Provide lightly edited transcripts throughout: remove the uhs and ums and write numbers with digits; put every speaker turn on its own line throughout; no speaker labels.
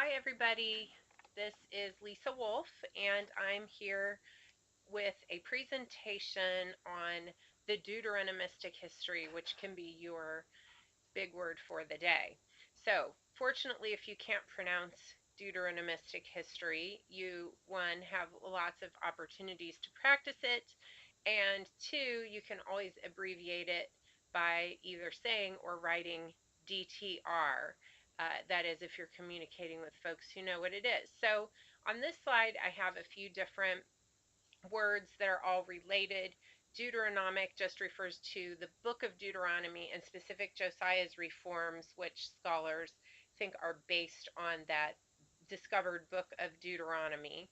Hi everybody, this is Lisa Wolfe and I'm here with a presentation on the Deuteronomistic history, which can be your big word for the day. So fortunately, if you can't pronounce Deuteronomistic history, you, one, have lots of opportunities to practice it, and two, you can always abbreviate it by either saying or writing DTR. That is, if you're communicating with folks who know what it is. So on this slide, I have a few different words that are all related. Deuteronomic just refers to the book of Deuteronomy and specific Josiah's reforms, which scholars think are based on that discovered book of Deuteronomy.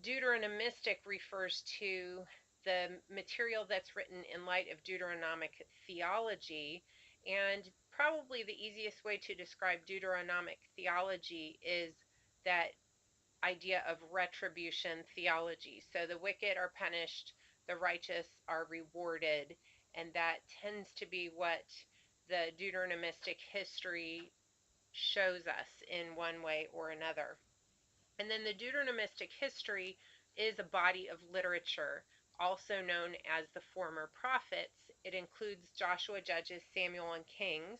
Deuteronomistic refers to the material that's written in light of Deuteronomic theology, and probably the easiest way to describe Deuteronomic theology is that idea of retribution theology. So the wicked are punished, the righteous are rewarded, and that tends to be what the Deuteronomistic history shows us in one way or another. And then the Deuteronomistic history is a body of literature, also known as the former prophets. It includes Joshua, Judges, Samuel, and Kings.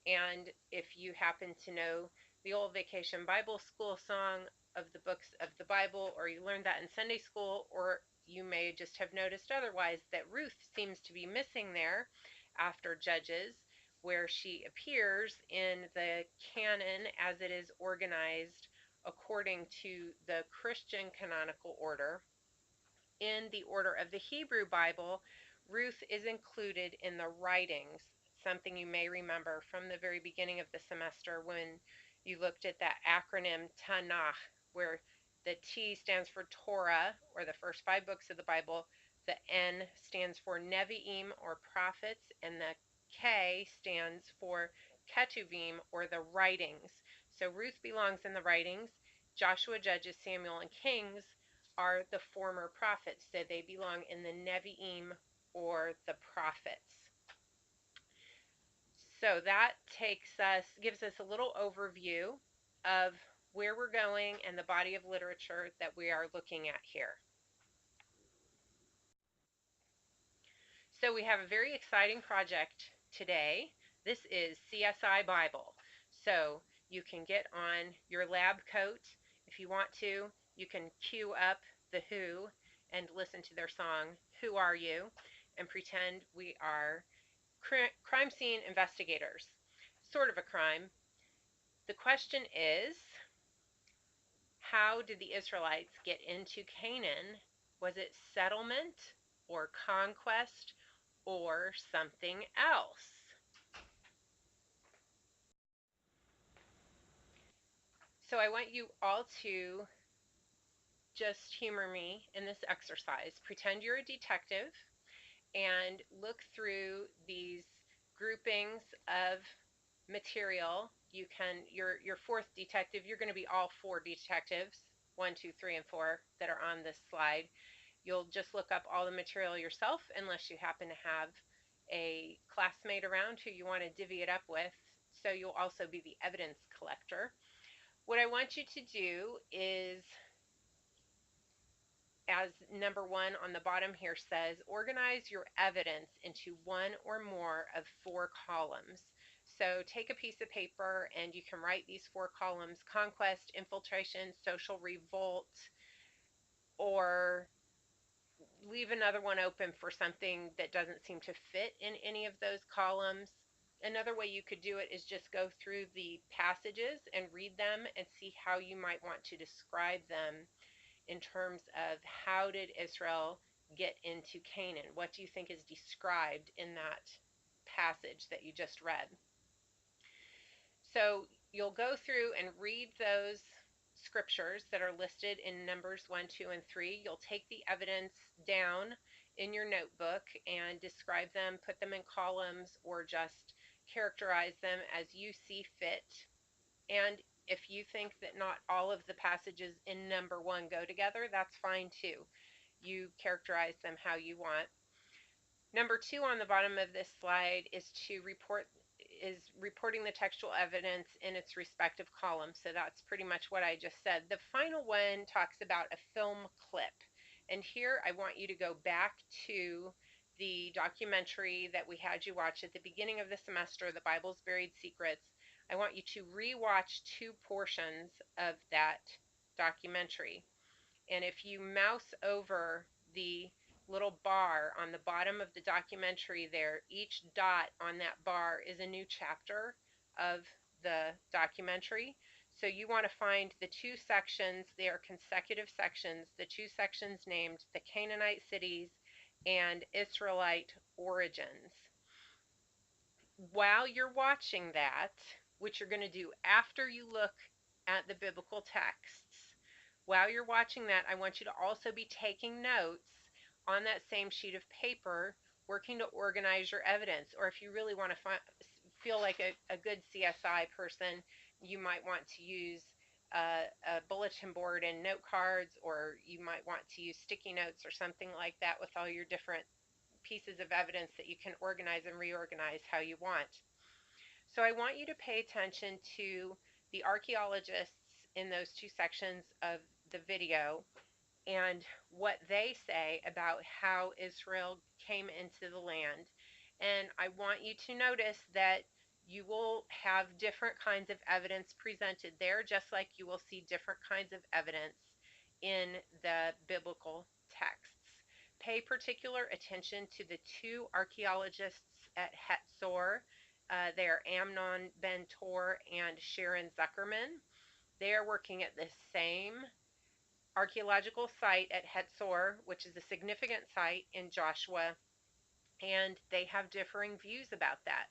And if you happen to know the old Vacation Bible School song of the books of the Bible, or you learned that in Sunday school, or you may just have noticed otherwise that Ruth seems to be missing there after Judges, where she appears in the canon as it is organized according to the Christian canonical order. In the order of the Hebrew Bible, Ruth is included in the writings, something you may remember from the very beginning of the semester when you looked at that acronym Tanakh, where the T stands for Torah, or the first 5 books of the Bible, the N stands for Nevi'im, or prophets, and the K stands for Ketuvim, or the writings. So Ruth belongs in the writings. Joshua, Judges, Samuel, and Kings are the former prophets, so they belong in the Nevi'im, or the prophets. So that gives us a little overview of where we're going and the body of literature that we are looking at here. So we have a very exciting project today. This is CSI Bible. So you can get on your lab coat if you want to. You can cue up The Who and listen to their song, Who Are You? And pretend we are crime scene investigators. Sort of a crime. The question is, how did the Israelites get into Canaan? Was it settlement or conquest or something else? So I want you all to just humor me in this exercise. Pretend you're a detective and look through these groupings of material. Your fourth detective, you're going to be all 4 detectives, 1, 2, 3, and 4 that are on this slide. You'll just look up all the material yourself unless you happen to have a classmate around who you want to divvy it up with. So you'll also be the evidence collector. What I want you to do is, as number 1 on the bottom here says, organize your evidence into 1 or more of 4 columns. So take a piece of paper and you can write these 4 columns: conquest, infiltration, social revolt, or leave another one open for something that doesn't seem to fit in any of those columns. Another way you could do it is just go through the passages and read them and see how you might want to describe them in terms of how did Israel get into Canaan? What do you think is described in that passage that you just read? So you'll go through and read those scriptures that are listed in Numbers 1, 2, and 3. You'll take the evidence down in your notebook and describe them, put them in columns, or just characterize them as you see fit. And if you think that not all of the passages in number 1 go together, that's fine too. You characterize them how you want. Number 2 on the bottom of this slide is to report is reporting the textual evidence in its respective columns. So that's pretty much what I just said. The final one talks about a film clip. And here I want you to go back to the documentary that we had you watch at the beginning of the semester, The Bible's Buried Secrets. I want you to re-watch 2 portions of that documentary. And if you mouse over the little bar on the bottom of the documentary there, each dot on that bar is a new chapter of the documentary. So you want to find the 2 sections, they are consecutive sections, the 2 sections named the Canaanite cities and Israelite origins. While you're watching that, which you're going to do after you look at the biblical texts, while you're watching that, I want you to also be taking notes on that same sheet of paper, working to organize your evidence. Or if you really want to feel like a good CSI person, you might want to use a bulletin board and note cards, or you might want to use sticky notes or something like that with all your different pieces of evidence that you can organize and reorganize how you want. So I want you to pay attention to the archaeologists in those 2 sections of the video and what they say about how Israel came into the land. And I want you to notice that you will have different kinds of evidence presented there, just like you will see different kinds of evidence in the biblical texts. Pay particular attention to the 2 archaeologists at Hatzor. They are Amnon Ben Tor and Sharon Zuckerman. They are working at the same archaeological site at Hatzor, which is a significant site in Joshua, and they have differing views about that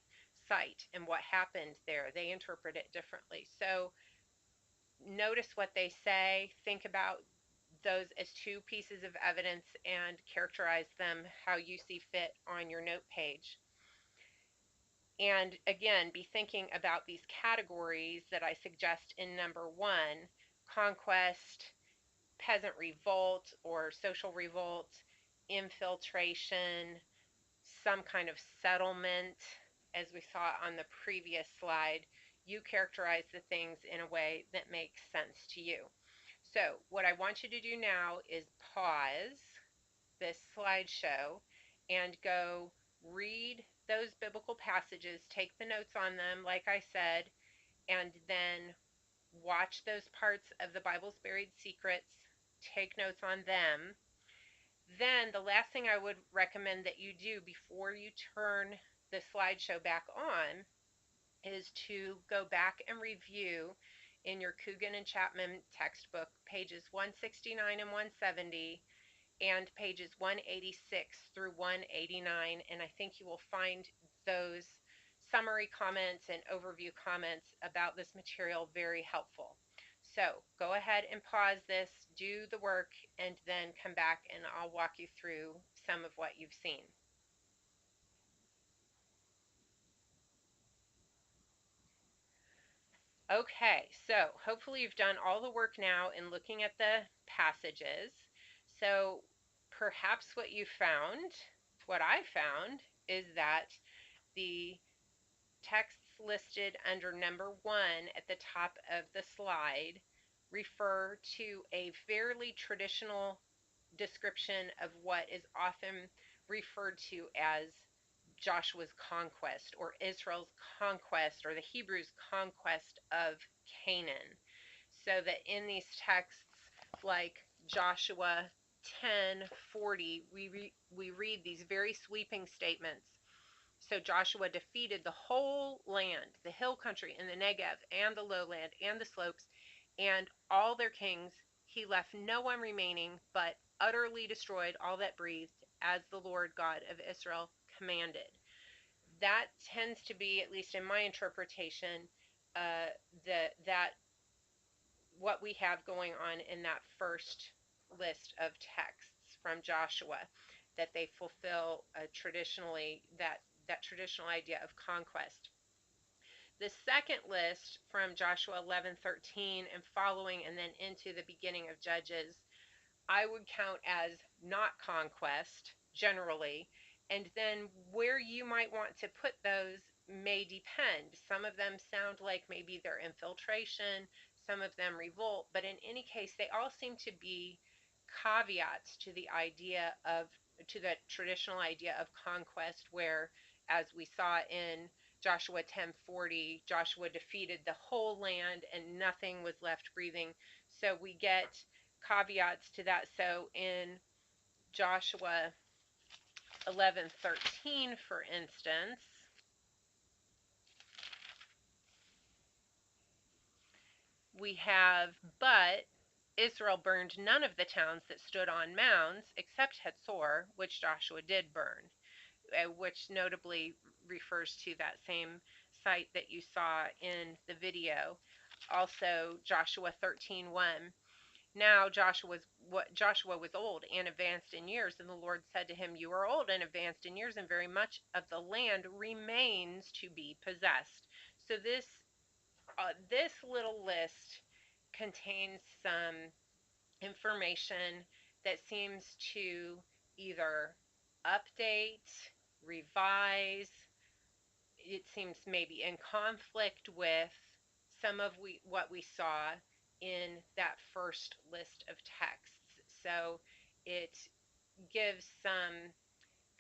site and what happened there. They interpret it differently. So notice what they say, think about those as 2 pieces of evidence and characterize them how you see fit on your note page. And again, be thinking about these categories that I suggest in number 1, conquest, peasant revolt or social revolt, infiltration, some kind of settlement, as we saw on the previous slide. You characterize the things in a way that makes sense to you. So what I want you to do now is pause this slideshow and go read those biblical passages, take the notes on them, like I said, and then watch those parts of the Bible's Buried Secrets, take notes on them. Then the last thing I would recommend that you do before you turn the slideshow back on is to go back and review in your Coogan and Chapman textbook pages 169 and 170 and pages 186 through 189, and I think you will find those summary comments and overview comments about this material very helpful. So go ahead and pause this, do the work, and then come back and I'll walk you through some of what you've seen. Okay, so hopefully you've done all the work now in looking at the passages. So perhaps what you found, what I found, is that the texts listed under number 1 at the top of the slide refer to a fairly traditional description of what is often referred to as Joshua's conquest or Israel's conquest or the Hebrews' conquest of Canaan. So that in these texts like Joshua 10:40, we read these very sweeping statements. So Joshua defeated the whole land, the hill country and the Negev and the lowland and the slopes and all their kings. He left no one remaining, but utterly destroyed all that breathed, as the Lord God of Israel commanded. That tends to be, at least in my interpretation, that what we have going on in that first list of texts from Joshua, that they fulfill traditionally that traditional idea of conquest. The second list from Joshua 11:13 and following, and then into the beginning of Judges, I would count as not conquest generally. And then where you might want to put those may depend. Some of them sound like maybe they're infiltration, some of them revolt, but in any case, they all seem to be caveats to the idea of, to the traditional idea of conquest, where, as we saw in Joshua 10:40, Joshua defeated the whole land and nothing was left breathing. So we get caveats to that. So in Joshua 11:13, for instance, we have, but Israel burned none of the towns that stood on mounds except Hatzor, which Joshua did burn, which notably refers to that same site that you saw in the video. Also, Joshua 13:1. Now Joshua was old and advanced in years, and the Lord said to him, "You are old and advanced in years, and very much of the land remains to be possessed." So this little list contains some information that seems to either update, revise, it seems maybe in conflict with some of what we saw in that first list of texts. So it gives some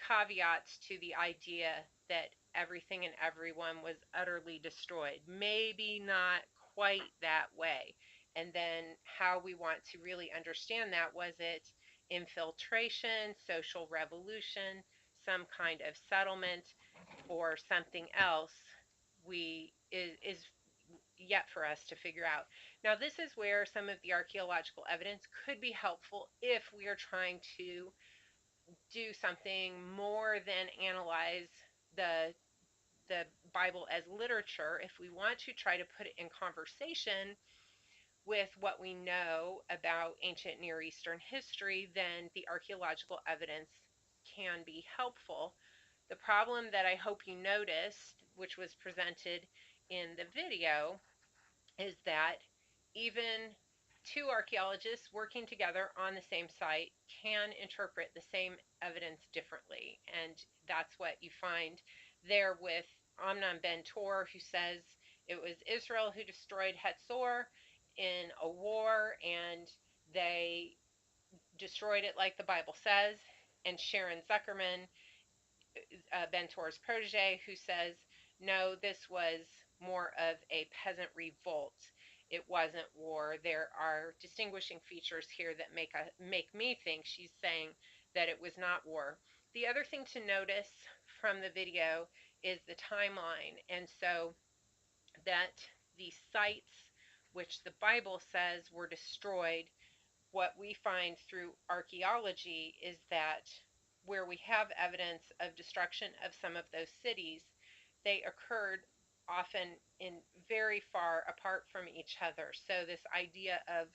caveats to the idea that everything and everyone was utterly destroyed. Maybe not quite that way. And then how we want to really understand that, was it infiltration, social revolution, some kind of settlement, or something else, is yet for us to figure out. Now, this is where some of the archaeological evidence could be helpful if we are trying to do something more than analyze the the Bible as literature. If we want to try to put it in conversation with what we know about ancient Near Eastern history, then the archaeological evidence can be helpful. The problem that I hope you noticed, which was presented in the video, is that even two archaeologists working together on the same site can interpret the same evidence differently. And that's what you find there with Amnon Ben Tor, who says it was Israel who destroyed Hatzor in a war, and they destroyed it like the Bible says. And Sharon Zuckerman, Ben Tor's protege, who says, no, this was more of a peasant revolt. It wasn't war. There are distinguishing features here that make me think she's saying that it was not war. The other thing to notice from the video is the timeline, and so that the sites which the Bible says were destroyed, what we find through archaeology is that where we have evidence of destruction of some of those cities, they occurred often in very far apart from each other. So this idea of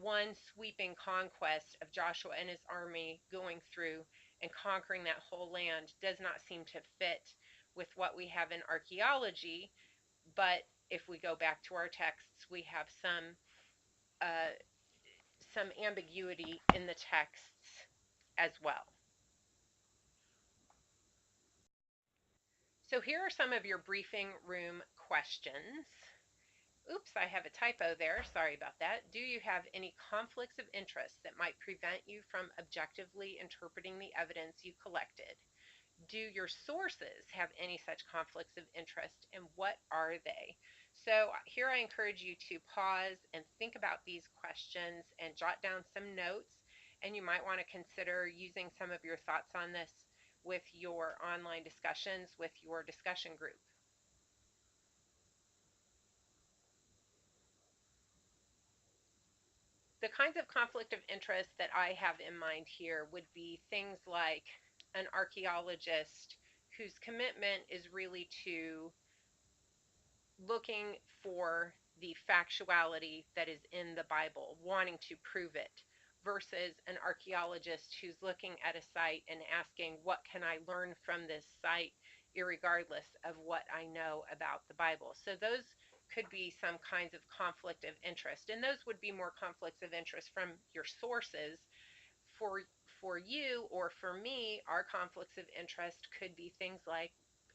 one sweeping conquest of Joshua and his army going through and conquering that whole land does not seem to fit with what we have in archaeology. But if we go back to our texts, we have uh, some ambiguity in the texts as well. So here are some of your briefing room questions. Oops, I have a typo there. Sorry about that. Do you have any conflicts of interest that might prevent you from objectively interpreting the evidence you collected? Do your sources have any such conflicts of interest, and what are they? So here I encourage you to pause and think about these questions and jot down some notes, and you might want to consider using some of your thoughts on this with your online discussions with your discussion group. The kinds of conflict of interest that I have in mind here would be things like an archaeologist whose commitment is really to looking for the factuality that is in the Bible, wanting to prove it, versus an archaeologist who's looking at a site and asking, what can I learn from this site, irregardless of what I know about the Bible? So those could be some kinds of conflict of interest, and those would be more conflicts of interest from your sources. For for you or for me, our conflicts of interest could be things like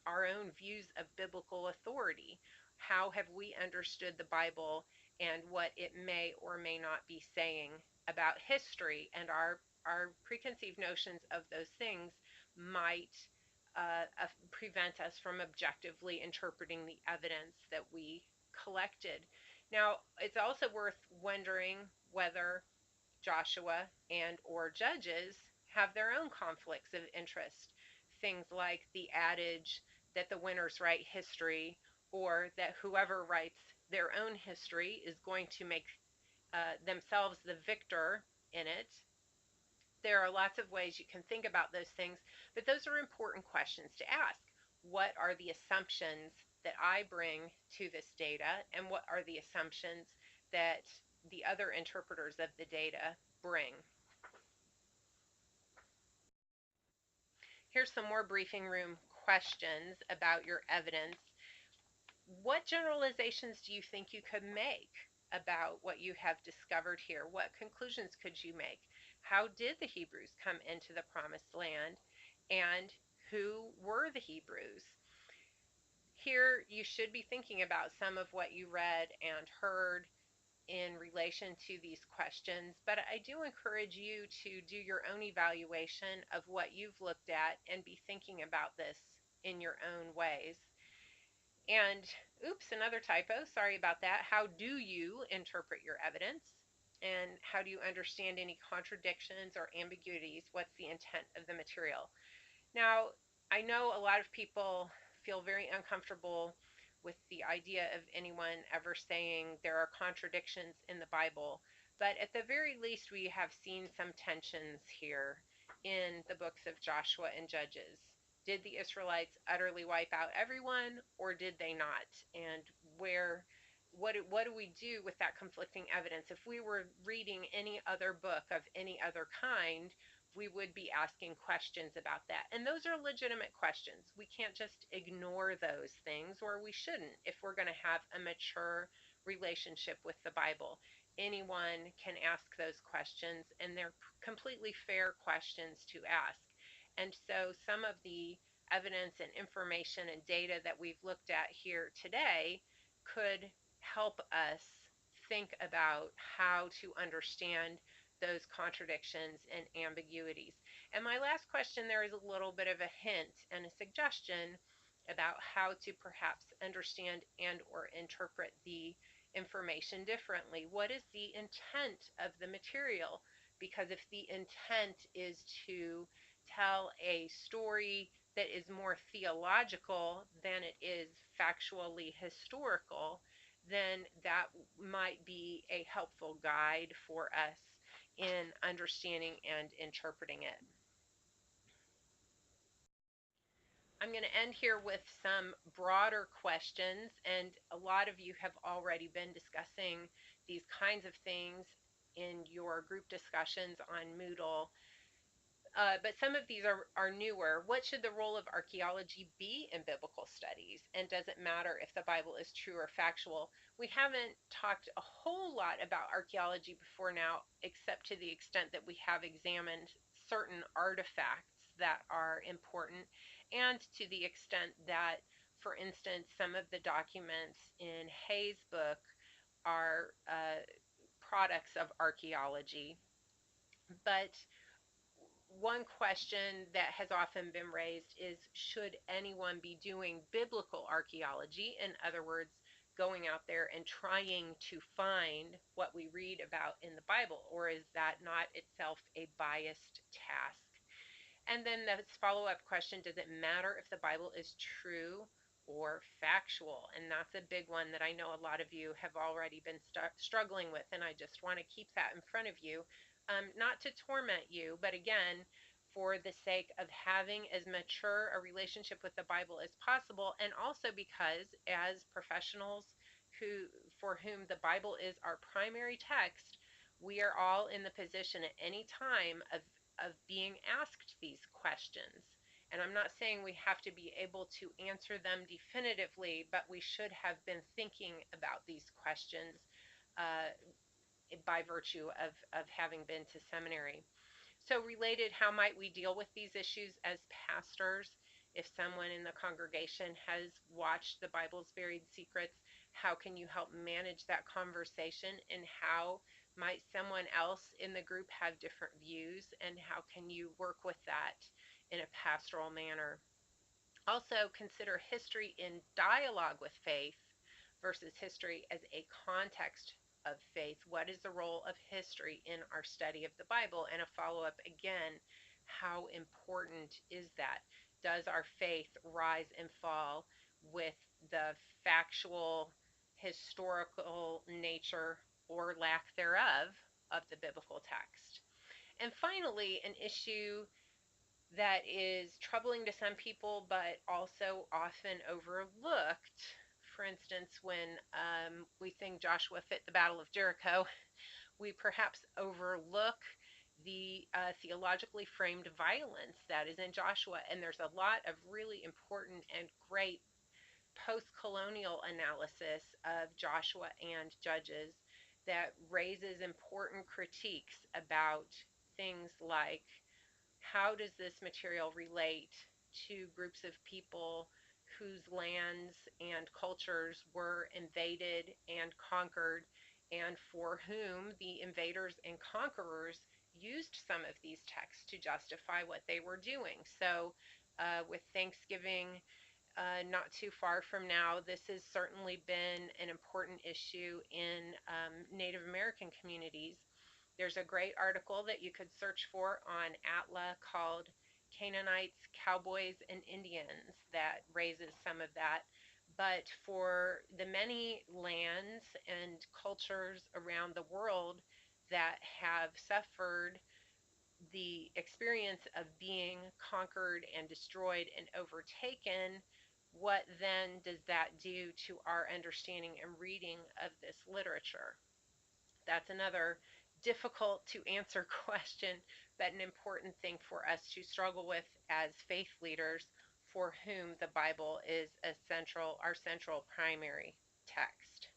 our own views of biblical authority. How have we understood the Bible and what it may or may not be saying about history, and our preconceived notions of those things might prevent us from objectively interpreting the evidence that we collected. Now, it's also worth wondering whether Joshua and or Judges have their own conflicts of interest. Things like the adage that the winners write history, or that whoever writes their own history is going to make themselves the victor in it. There are lots of ways you can think about those things, but those are important questions to ask. What are the assumptions that I bring to this data, and what are the assumptions that the other interpreters of the data bring? Here's some more briefing room questions about your evidence. What generalizations do you think you could make about what you have discovered here? What conclusions could you make? How did the Hebrews come into the promised land? And who were the Hebrews? Here, you should be thinking about some of what you read and heard in relation to these questions, but I do encourage you to do your own evaluation of what you've looked at and be thinking about this in your own ways. And oops, another typo, sorry about that. How do you interpret your evidence? And how do you understand any contradictions or ambiguities? What's the intent of the material? Now, I know a lot of people feel very uncomfortable with the idea of anyone ever saying there are contradictions in the Bible, but at the very least, we have seen some tensions here in the books of Joshua and Judges. Did the Israelites utterly wipe out everyone, or did they not? And what do we do with that conflicting evidence? If we were reading any other book of any other kind, we would be asking questions about that. And those are legitimate questions. We can't just ignore those things, or we shouldn't if we're going to have a mature relationship with the Bible. Anyone can ask those questions, and they're completely fair questions to ask. And so some of the evidence and information and data that we've looked at here today could help us think about how to understand those contradictions and ambiguities. And my last question there is a little bit of a hint and a suggestion about how to perhaps understand and or interpret the information differently. What is the intent of the material? Because if the intent is to tell a story that is more theological than it is factually historical, then that might be a helpful guide for us in understanding and interpreting it. I'm going to end here with some broader questions, and a lot of you have already been discussing these kinds of things in your group discussions on Moodle. But some of these are newer. What should the role of archaeology be in biblical studies? And does it matter if the Bible is true or factual? We haven't talked a whole lot about archaeology before now, except to the extent that we have examined certain artifacts that are important, and to the extent that, for instance, some of the documents in Hay's book are products of archaeology. But one question that has often been raised is, should anyone be doing biblical archaeology? In other words, going out there and trying to find what we read about in the Bible, or is that not itself a biased task? And then the follow-up question, does it matter if the Bible is true or factual? And that's a big one that I know a lot of you have already been struggling with, and I just want to keep that in front of you. Not to torment you, but again, for the sake of having as mature a relationship with the Bible as possible, and also because as professionals for whom the Bible is our primary text, we are all in the position at any time of being asked these questions. And I'm not saying we have to be able to answer them definitively, but we should have been thinking about these questions by virtue of having been to seminary. So related, how might we deal with these issues as pastors? If someone in the congregation has watched the Bible's Buried Secrets, how can you help manage that conversation, and how might someone else in the group have different views, and how can you work with that in a pastoral manner? Also, consider history in dialogue with faith versus history as a context of faith. What is the role of history in our study of the Bible? And a follow up again, how important is that? Does our faith rise and fall with the factual, historical nature or lack thereof of the biblical text? And finally, an issue that is troubling to some people but also often overlooked. For instance, when we sing Joshua Fit the Battle of Jericho, we perhaps overlook the theologically framed violence that is in Joshua. And there's a lot of really important and great post colonial analysis of Joshua and Judges that raises important critiques about things like, how does this material relate to groups of people whose lands and cultures were invaded and conquered, and for whom the invaders and conquerors used some of these texts to justify what they were doing? So, with Thanksgiving not too far from now, this has certainly been an important issue in Native American communities. There's a great article that you could search for on ATLA called Canaanites, Cowboys, and Indians that raises some of that. But for the many lands and cultures around the world that have suffered the experience of being conquered and destroyed and overtaken, what then does that do to our understanding and reading of this literature? That's another difficult to answer question, but an important thing for us to struggle with as faith leaders for whom the Bible is our central primary text.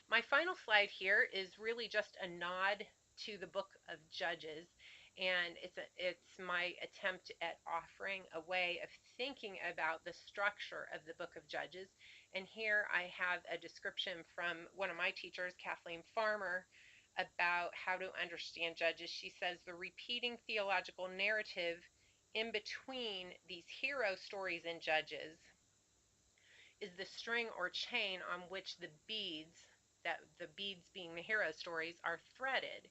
My final slide here is really just a nod to the book of Judges, and it's my attempt at offering a way of thinking about the structure of the book of Judges. And here I have a description from one of my teachers, Kathleen Farmer, about how to understand Judges. She says the repeating theological narrative in between these hero stories in Judges is the string or chain on which the beads being the hero stories, are threaded.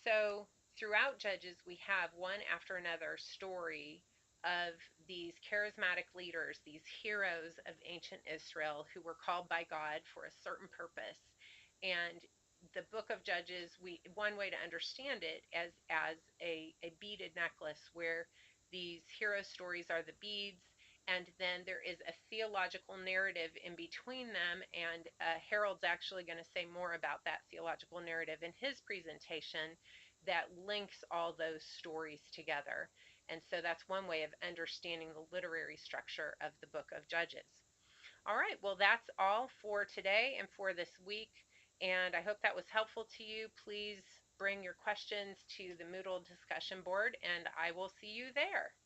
So throughout Judges, we have one after another story of these charismatic leaders, these heroes of ancient Israel who were called by God for a certain purpose. And the book of Judges, one way to understand it as a beaded necklace where these hero stories are the beads, and then there is a theological narrative in between them, and Harold's actually going to say more about that theological narrative in his presentation that links all those stories together. And so that's one way of understanding the literary structure of the book of Judges. All right, well, that's all for today and for this week, and I hope that was helpful to you. Please bring your questions to the Moodle discussion board, and I will see you there.